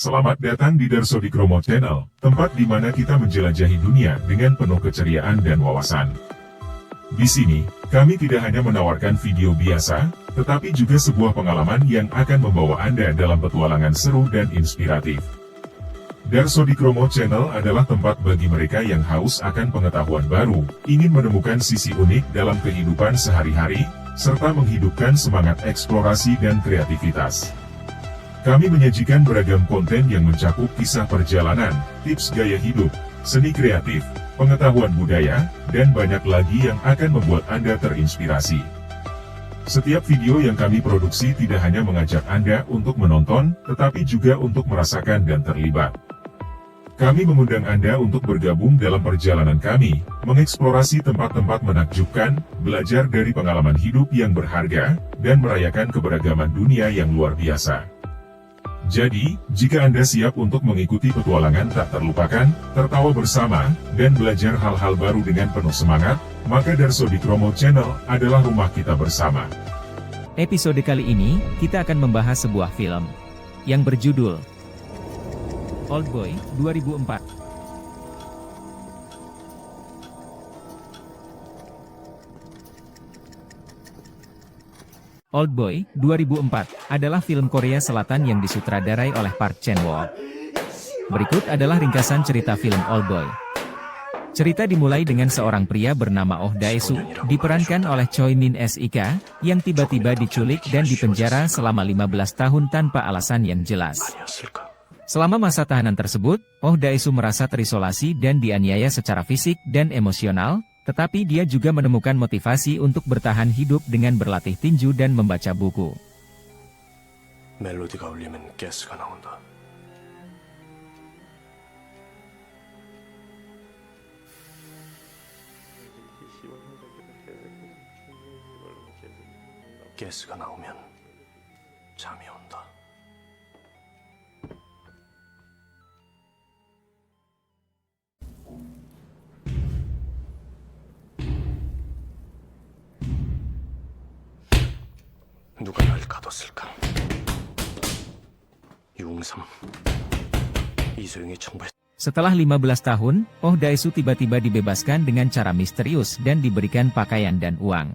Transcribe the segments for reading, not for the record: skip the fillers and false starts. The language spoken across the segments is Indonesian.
Selamat datang di Darsodikromo Channel, tempat di mana kita menjelajahi dunia dengan penuh keceriaan dan wawasan. Di sini, kami tidak hanya menawarkan video biasa, tetapi juga sebuah pengalaman yang akan membawa Anda dalam petualangan seru dan inspiratif. Darsodikromo Channel adalah tempat bagi mereka yang haus akan pengetahuan baru, ingin menemukan sisi unik dalam kehidupan sehari-hari, serta menghidupkan semangat eksplorasi dan kreativitas. Kami menyajikan beragam konten yang mencakup kisah perjalanan, tips gaya hidup, seni kreatif, pengetahuan budaya, dan banyak lagi yang akan membuat Anda terinspirasi. Setiap video yang kami produksi tidak hanya mengajak Anda untuk menonton, tetapi juga untuk merasakan dan terlibat. Kami mengundang Anda untuk bergabung dalam perjalanan kami, mengeksplorasi tempat-tempat menakjubkan, belajar dari pengalaman hidup yang berharga, dan merayakan keberagaman dunia yang luar biasa. Jadi, jika Anda siap untuk mengikuti petualangan tak terlupakan, tertawa bersama, dan belajar hal-hal baru dengan penuh semangat, maka Darsodikromo Channel adalah rumah kita bersama. Episode kali ini, kita akan membahas sebuah film yang berjudul Oldboy 2004. Oldboy 2004 adalah film Korea Selatan yang disutradarai oleh Park Chan-wook. Berikut adalah ringkasan cerita film Oldboy. Cerita dimulai dengan seorang pria bernama Oh Dae-soo, diperankan oleh Choi Min Sik, yang tiba-tiba diculik dan dipenjara selama 15 tahun tanpa alasan yang jelas. Selama masa tahanan tersebut, Oh Dae-soo merasa terisolasi dan dianiaya secara fisik dan emosional, tetapi dia juga menemukan motivasi untuk bertahan hidup dengan berlatih tinju dan membaca buku. 멜로디가 울리면 가스가 나온다. 가스가 나오면 잠이 온다. 누가 날 가뒀을까? 유웅삼, 이소영이 청부했. Setelah 15 tahun, Oh Dae-soo tiba-tiba dibebaskan dengan cara misterius dan diberikan pakaian dan uang.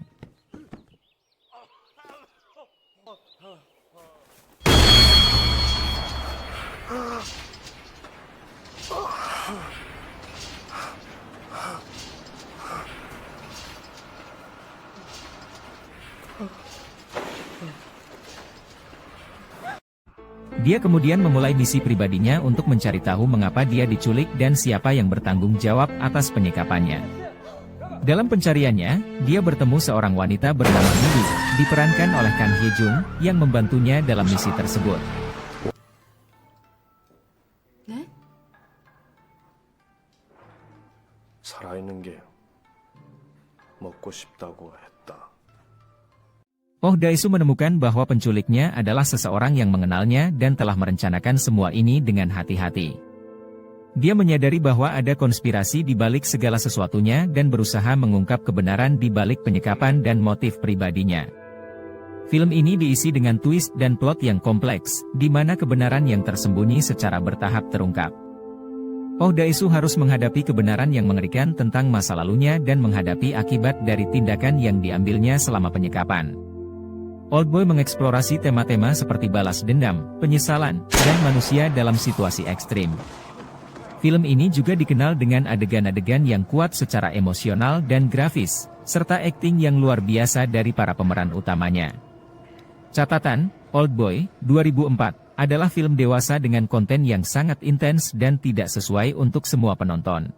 Dia kemudian memulai misi pribadinya untuk mencari tahu mengapa dia diculik dan siapa yang bertanggung jawab atas penyekapannya. Dalam pencariannya, dia bertemu seorang wanita bernama Miri, diperankan oleh Kang Hye-jung, yang membantunya dalam misi tersebut. 네? 살아있는 게 먹고 싶다고 했다. Oh Dae-soo menemukan bahwa penculiknya adalah seseorang yang mengenalnya dan telah merencanakan semua ini dengan hati-hati. Dia menyadari bahwa ada konspirasi di balik segala sesuatunya dan berusaha mengungkap kebenaran di balik penyekapan dan motif pribadinya. Film ini diisi dengan twist dan plot yang kompleks, di mana kebenaran yang tersembunyi secara bertahap terungkap. Oh Dae-soo harus menghadapi kebenaran yang mengerikan tentang masa lalunya dan menghadapi akibat dari tindakan yang diambilnya selama penyekapan. Oldboy mengeksplorasi tema-tema seperti balas dendam, penyesalan, dan manusia dalam situasi ekstrim. Film ini juga dikenal dengan adegan-adegan yang kuat secara emosional dan grafis, serta akting yang luar biasa dari para pemeran utamanya. Catatan, Oldboy 2004 adalah film dewasa dengan konten yang sangat intens dan tidak sesuai untuk semua penonton.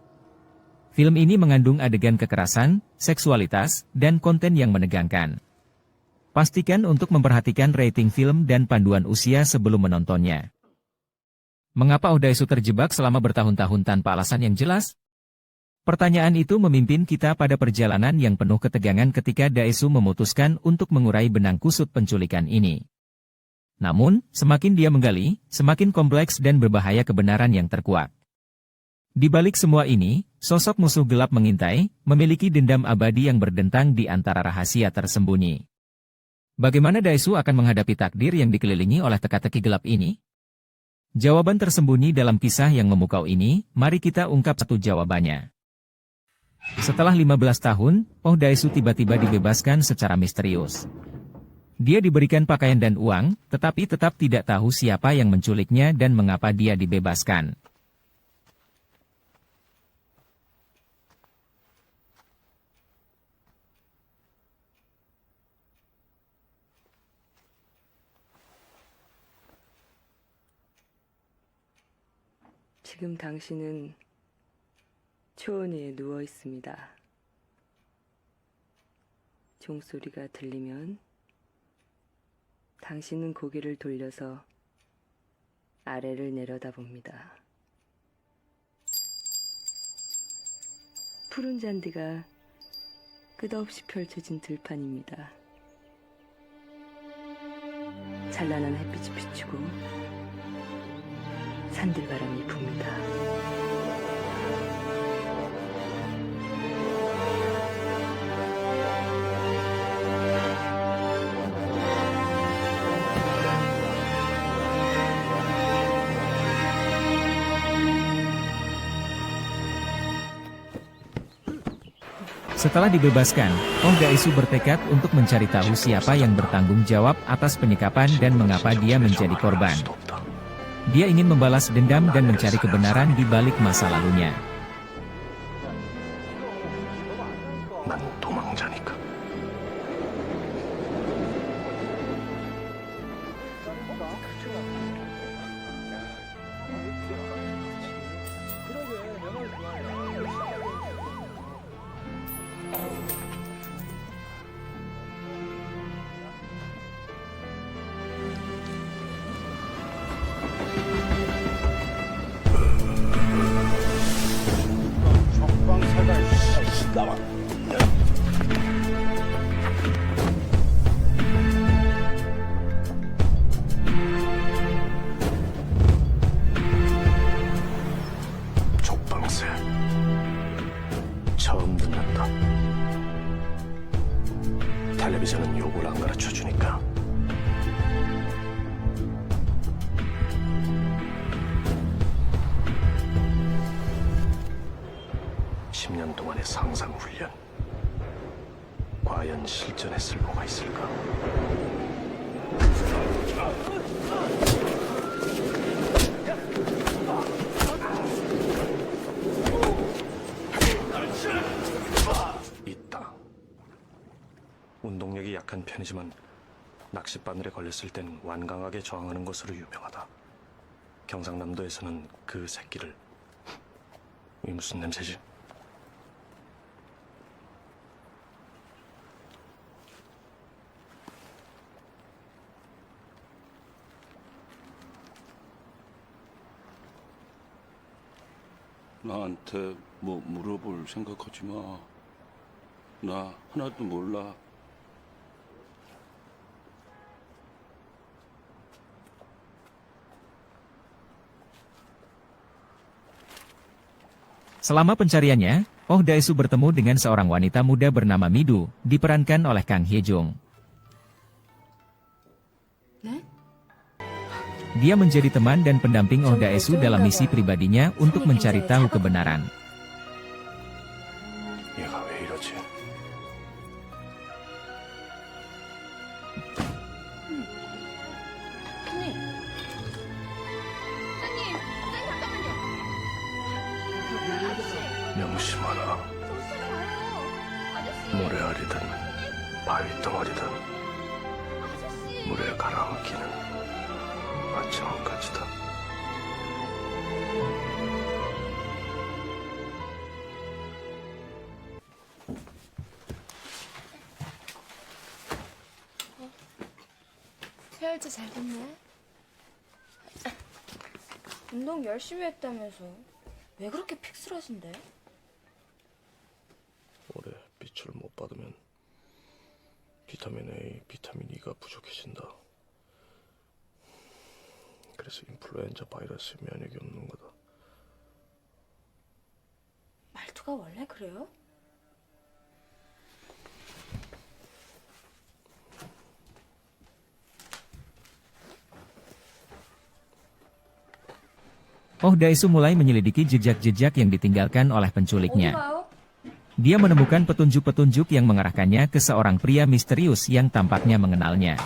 Film ini mengandung adegan kekerasan, seksualitas, dan konten yang menegangkan. Pastikan untuk memperhatikan rating film dan panduan usia sebelum menontonnya. Mengapa Oh Dae-soo terjebak selama bertahun-tahun tanpa alasan yang jelas? Pertanyaan itu memimpin kita pada perjalanan yang penuh ketegangan ketika Dae-soo memutuskan untuk mengurai benang kusut penculikan ini. Namun, semakin dia menggali, semakin kompleks dan berbahaya kebenaran yang terkuak. Di balik semua ini, sosok musuh gelap mengintai, memiliki dendam abadi yang berdentang di antara rahasia tersembunyi. Bagaimana Dae-soo akan menghadapi takdir yang dikelilingi oleh teka-teki gelap ini? Jawaban tersembunyi dalam kisah yang memukau ini, mari kita ungkap satu jawabannya. Setelah 15 tahun, Oh Daesu tiba-tiba dibebaskan secara misterius. Dia diberikan pakaian dan uang, tetapi tetap tidak tahu siapa yang menculiknya dan mengapa dia dibebaskan. 지금 당신은 초원위에 누워 있습니다. 종소리가 들리면 당신은 고개를 돌려서 아래를 내려다봅니다. 푸른 잔디가 끝없이 펼쳐진 들판입니다. 찬란한 햇빛이 비추고 산들바람이 붑니다. Setelah dibebaskan, Oh Daesu bertekad untuk mencari tahu siapa yang bertanggung jawab atas penyekapan dan mengapa dia menjadi korban. Dia ingin membalas dendam dan mencari kebenaran di balik masa lalunya. 난 도망자니까. 족방새 처음 듣는다. 텔레비전은 욕을 안 가르쳐 주니까. (10년) 동안의 상상 훈련, 과연 실전에 쓸모가 있을까? 있다. 운동력이 약한 편이지만 낚싯바늘에 걸렸을 땐 완강하게 저항하는 것으로 유명하다. 경상남도에서는 그 새끼를 이 무슨 냄새지? 나한테 뭐 물어볼 생각하지 마. 나 하나도 몰라. Selama pencariannya, Oh Daesu bertemu dengan seorang wanita muda bernama Midu, diperankan oleh Kang Hye-jung. 네? Dia menjadi teman dan pendamping Oh Daesu dalam misi pribadinya untuk mencari tahu kebenaran. 얘가 왜 이러지? 사장님! 사장님! 잠깐만요! 아저씨! 명심하라. 정신 가요! 아저씨! 모래알이든 바위덩어리든 아저씨! 물에 가라앉기는 마찬가지다. 해열제 잘 됐네. 운동 열심히 했다면서 왜 그렇게 픽스러진데? 올해 빛을 못 받으면 비타민 A, 비타민 E가 부족해진다. 그래서 인플루엔자 바이러스 면역이 없는 거다. 말투가 원래 그래요? Oh Daesu mulai menyelidiki jejak-jejak yang ditinggalkan oleh 어디 penculiknya. 가요? Dia menemukan petunjuk-petunjuk yang mengarahkannya ke seorang pria misterius yang tampaknya mengenalnya.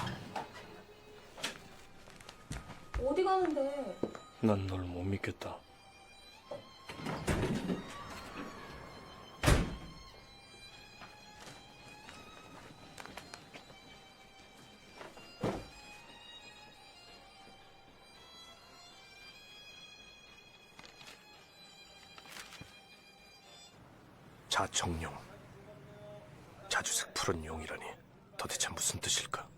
어디 가는데? 난 널 못 믿겠다. 자청용, 자주색 푸른 용이라니 도대체 무슨 뜻일까?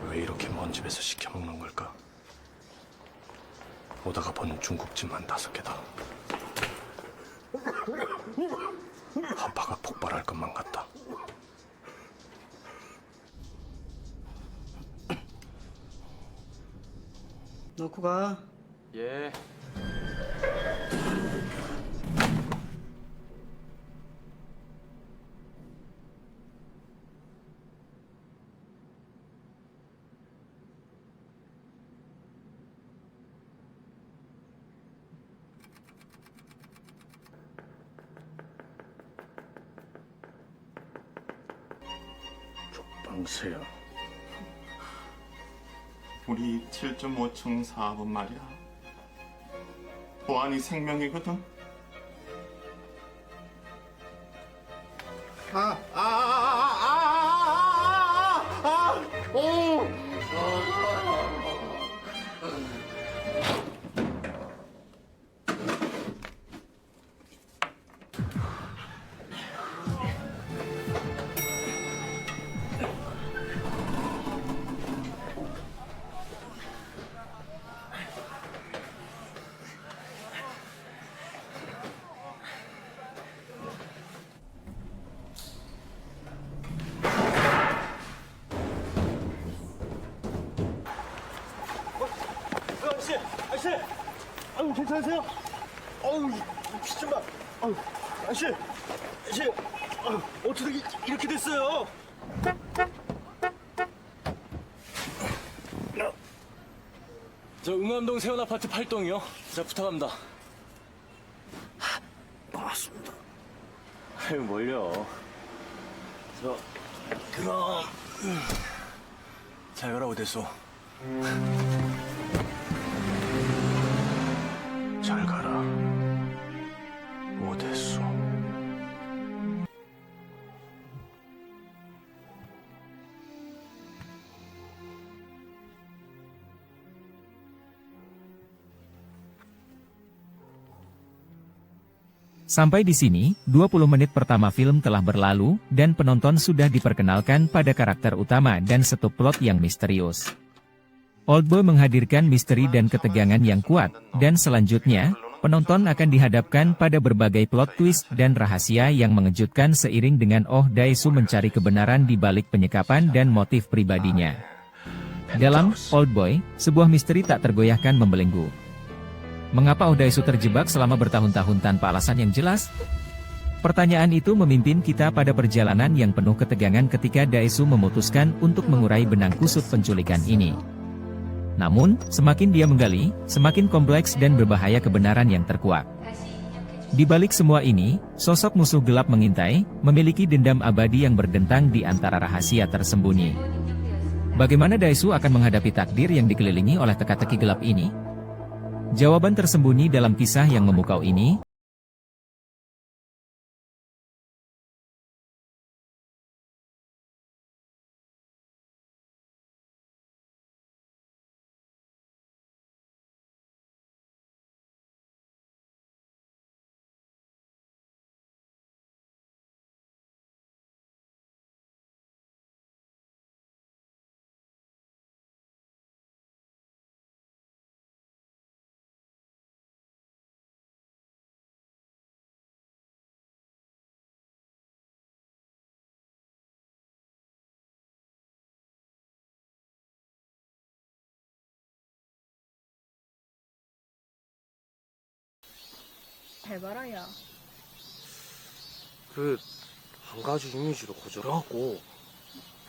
왜 이렇게 먼 집에서 시켜 먹는 걸까? 오다가 본 중국집만 5개다. 한파가 폭발할 것만 같다. 놓고 가. 예. 족방새야. 우리 7.5층 사업은 말이야. 보안이 생명이거든. 아저씨! 아유, 괜찮으세요? 아유, 피 좀 봐. 아유, 아저씨! 아저씨! 아유, 어떻게 이렇게 됐어요? 저 응암동 세원 아파트 8동이요. 자, 부탁합니다. 반갑습니다. 아유, 뭘요? 저, 그럼, 잘 가라, 오대수. 잘 가라, 오대수. Sampai di sini, 20 menit pertama film telah berlalu, dan penonton sudah diperkenalkan pada karakter utama dan subplot yang misterius. Oldboy menghadirkan misteri dan ketegangan yang kuat, dan selanjutnya, penonton akan dihadapkan pada berbagai plot twist dan rahasia yang mengejutkan seiring dengan Oh Dae-soo mencari kebenaran di balik penyekapan dan motif pribadinya. Dalam Oldboy, sebuah misteri tak tergoyahkan membelenggu. Mengapa Oh Dae-soo terjebak selama bertahun-tahun tanpa alasan yang jelas? Pertanyaan itu memimpin kita pada perjalanan yang penuh ketegangan ketika Dae-soo memutuskan untuk mengurai benang kusut penculikan ini. Namun, semakin dia menggali, semakin kompleks dan berbahaya kebenaran yang terkuak. Di balik semua ini, sosok musuh gelap mengintai, memiliki dendam abadi yang berdentang di antara rahasia tersembunyi. Bagaimana Dae-soo akan menghadapi takdir yang dikelilingi oleh teka-teki gelap ini? Jawaban tersembunyi dalam kisah yang memukau ini. 잘 봐라, 야. 그 한 가지 이미지로 거절하고.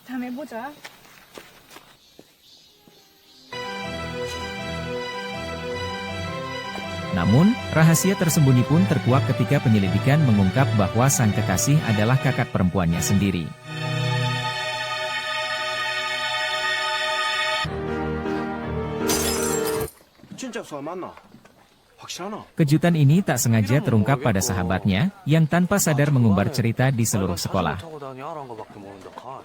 다음에 보자. Namun, rahasia tersembunyi pun terkuak ketika penyelidikan mengungkap bahwa sang kekasih adalah kakak perempuannya sendiri. 진짜 수아 맞나? 확실하나? Kejutan ini tak sengaja terungkap pada sahabatnya, yang tanpa sadar mengumbar cerita di seluruh sekolah. 타고 다니라는 거밖에 모른다. 가.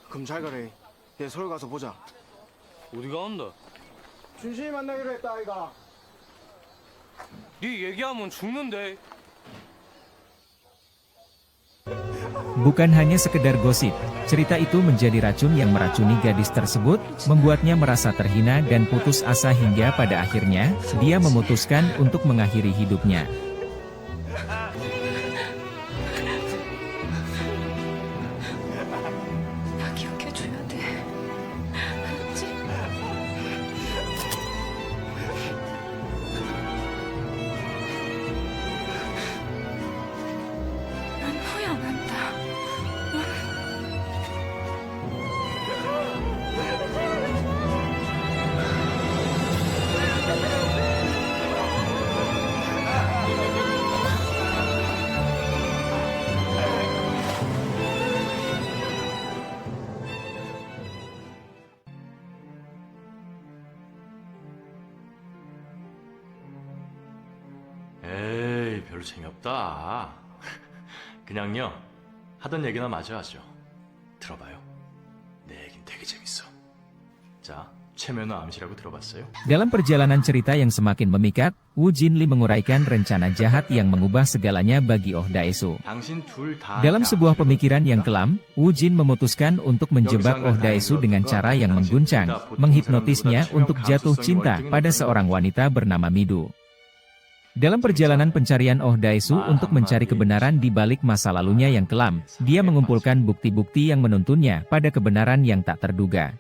그럼 잘 가래. 얘 서울 가서 보자. 어디 가는데? 준신이 만나기로 했다 아이가. 네 얘기하면 죽는데. Bukan hanya sekedar gosip, cerita itu menjadi racun yang meracuni gadis tersebut, membuatnya merasa terhina dan putus asa hingga pada akhirnya, dia memutuskan untuk mengakhiri hidupnya. 나 기억해줘야 돼. 알았지? 난 후회 안 한다. 에이, 별로 재미없다. 그냥요, 하던 얘기나 마저 하죠. 들어봐요. 내 얘긴 되게 재밌어. 자, 최면허 암시라고 들어봤어요? Dalam perjalanan cerita yang semakin memikat, Woo Jin-lee menguraikan rencana jahat yang mengubah segalanya bagi Oh Dae-soo. 당신 둘 다. Dalam sebuah pemikiran yang kelam, Woo Jin memutuskan untuk menjebak Oh Dae-soo dengan cara yang mengguncang, menghipnotisnya untuk jatuh cinta pada seorang wanita bernama Midu. Dalam perjalanan pencarian Oh Dae-soo untuk mencari kebenaran di balik masa lalunya yang kelam, dia mengumpulkan bukti-bukti yang menuntunnya pada kebenaran yang tak terduga.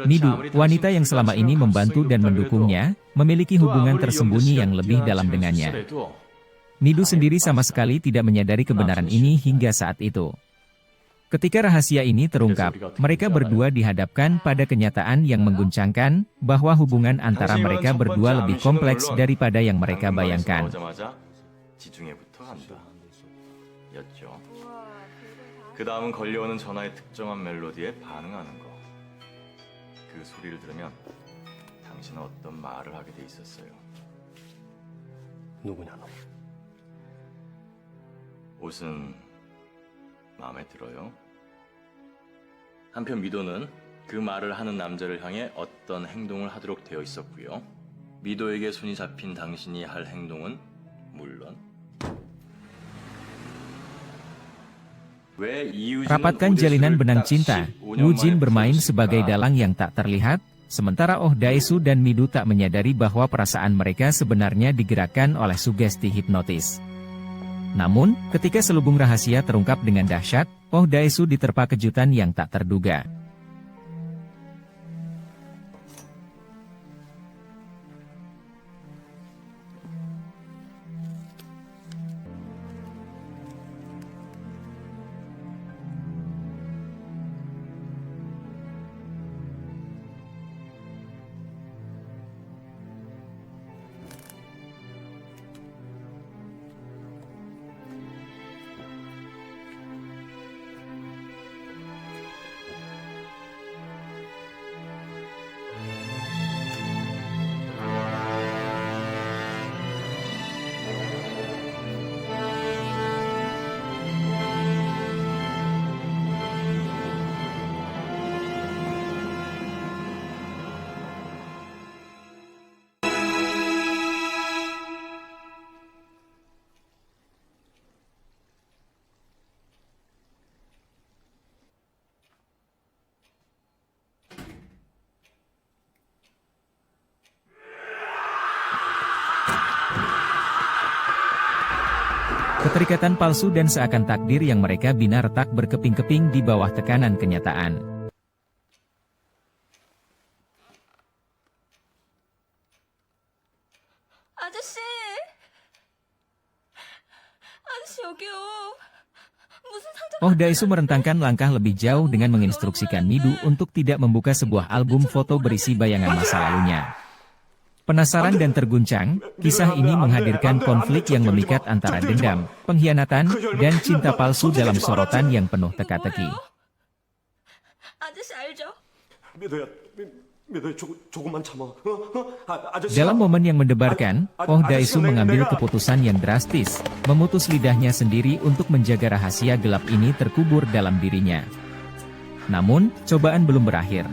Midu, wanita yang selama ini membantu dan mendukungnya, memiliki hubungan tersembunyi yang lebih dalam dengannya. Midu sendiri sama sekali tidak menyadari kebenaran ini hingga saat itu. Ketika rahasia ini terungkap, mereka berdua dihadapkan pada kenyataan yang mengguncangkan, bahwa hubungan antara mereka berdua lebih kompleks daripada yang mereka bayangkan. 그 다음은 걸려오는 전화의 특정한 멜로디에 반응하는 거. 그 소리를 들으면 당신은 어떤 말을 하게 돼 있었어요. 누구냐 너? 옷은 마음에 들어요? 한편 미도는 그 말을 하는 남자를 향해 어떤 행동을 하도록 되어 있었고요. 미도에게 손이 잡힌 당신이 할 행동은 물론 Rapatkan jalinan benang cinta, Woo Jin bermain sebagai dalang yang tak terlihat, sementara Oh Dae-soo dan Midu tak menyadari bahwa perasaan mereka sebenarnya digerakkan oleh sugesti hipnotis. Namun, ketika selubung rahasia terungkap dengan dahsyat, Oh Dae-soo diterpa kejutan yang tak terduga. Keterikatan palsu dan seakan takdir yang mereka bina retak berkeping-keping di bawah tekanan kenyataan. 아저씨! 아저씨 여기요. 무슨 상자? Oh Daesu merentangkan langkah lebih jauh dengan menginstruksikan Midu untuk tidak membuka sebuah album foto berisi bayangan masa lalunya. Penasaran dan terguncang, kisah ini menghadirkan konflik yang memikat antara dendam, pengkhianatan, dan cinta palsu dalam sorotan yang penuh teka-teki. 아저씨 알죠? 미도야 조금만 참아. 아저씨. Dalam momen yang mendebarkan, Oh Daesu mengambil keputusan yang drastis, memutus lidahnya sendiri untuk menjaga rahasia gelap ini terkubur dalam dirinya. Namun, cobaan belum berakhir.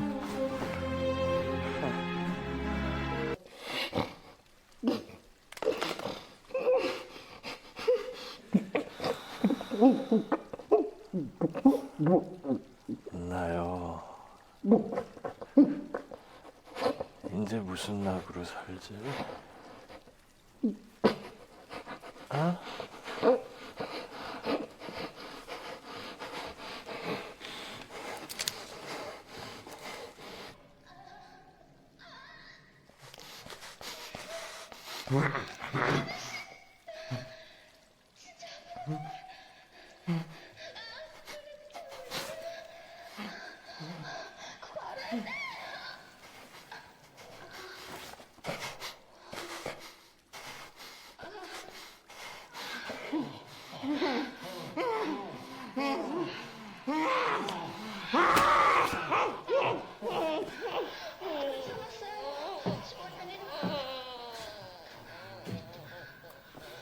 나요. 이제 무슨 낙으로 살지?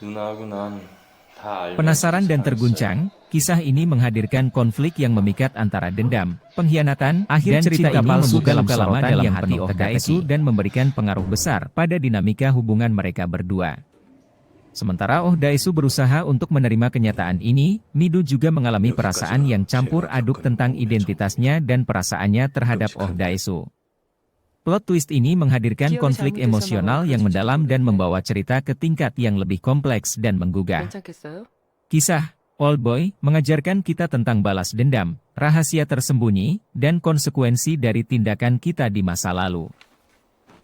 누나하고 난 다 알고 Penasaran dan 살았어요. terguncang, kisah ini menghadirkan konflik yang memikat antara dendam, pengkhianatan, dan cerita ini membuka luka lama dalam hati Oh Daesu dan memberikan pengaruh besar pada dinamika hubungan mereka berdua. Sementara Oh Daesu berusaha untuk menerima kenyataan ini, Midu juga mengalami perasaan yang campur aduk tentang identitasnya dan perasaannya terhadap Oh Daesu. Plot twist ini menghadirkan konflik emosional yang mendalam dan membawa cerita ke tingkat yang lebih kompleks dan menggugah. Kisah Old Boy mengajarkan kita tentang balas dendam, rahasia tersembunyi, dan konsekuensi dari tindakan kita di masa lalu.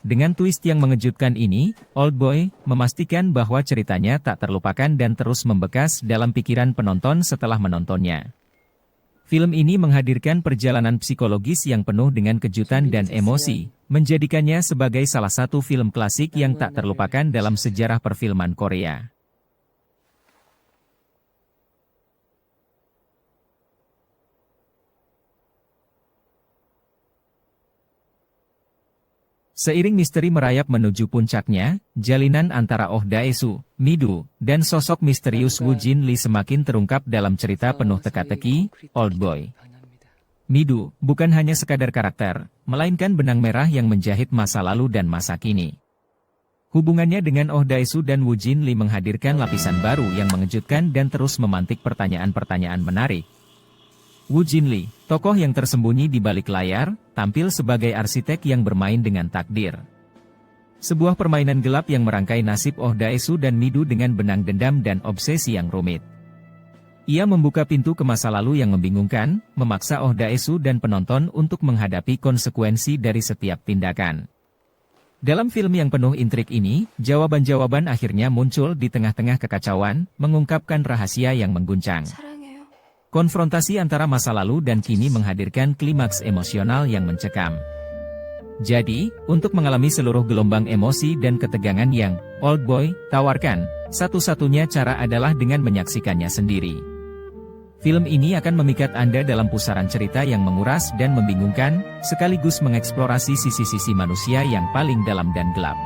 Dengan twist yang mengejutkan ini, Old Boy memastikan bahwa ceritanya tak terlupakan dan terus membekas dalam pikiran penonton setelah menontonnya. Film ini menghadirkan perjalanan psikologis yang penuh dengan kejutan dan emosi, menjadikannya sebagai salah satu film klasik yang tak terlupakan dalam sejarah perfilman Korea. Seiring misteri merayap menuju puncaknya, jalinan antara Oh Daesu, Midu, dan sosok misterius Woo Jin Lee semakin terungkap dalam cerita penuh teka-teki, Old Boy. Midu bukan hanya sekadar karakter, melainkan benang merah yang menjahit masa lalu dan masa kini. Hubungannya dengan Oh Daesu dan Woo Jin Lee menghadirkan lapisan baru yang mengejutkan dan terus memantik pertanyaan-pertanyaan menarik. Woo Jin Lee, tokoh yang tersembunyi di balik layar, tampil sebagai arsitek yang bermain dengan takdir. Sebuah permainan gelap yang merangkai nasib Oh Daesu dan Midu dengan benang dendam dan obsesi yang rumit. Ia membuka pintu ke masa lalu yang membingungkan, memaksa Oh Daesu dan penonton untuk menghadapi konsekuensi dari setiap tindakan. Dalam film yang penuh intrik ini, jawaban-jawaban akhirnya muncul di tengah-tengah kekacauan, mengungkapkan rahasia yang mengguncang. Konfrontasi antara masa lalu dan kini menghadirkan klimaks emosional yang mencekam. Jadi, untuk mengalami seluruh gelombang emosi dan ketegangan yang Old Boy tawarkan, satu-satunya cara adalah dengan menyaksikannya sendiri. Film ini akan memikat Anda dalam pusaran cerita yang menguras dan membingungkan, sekaligus mengeksplorasi sisi-sisi manusia yang paling dalam dan gelap.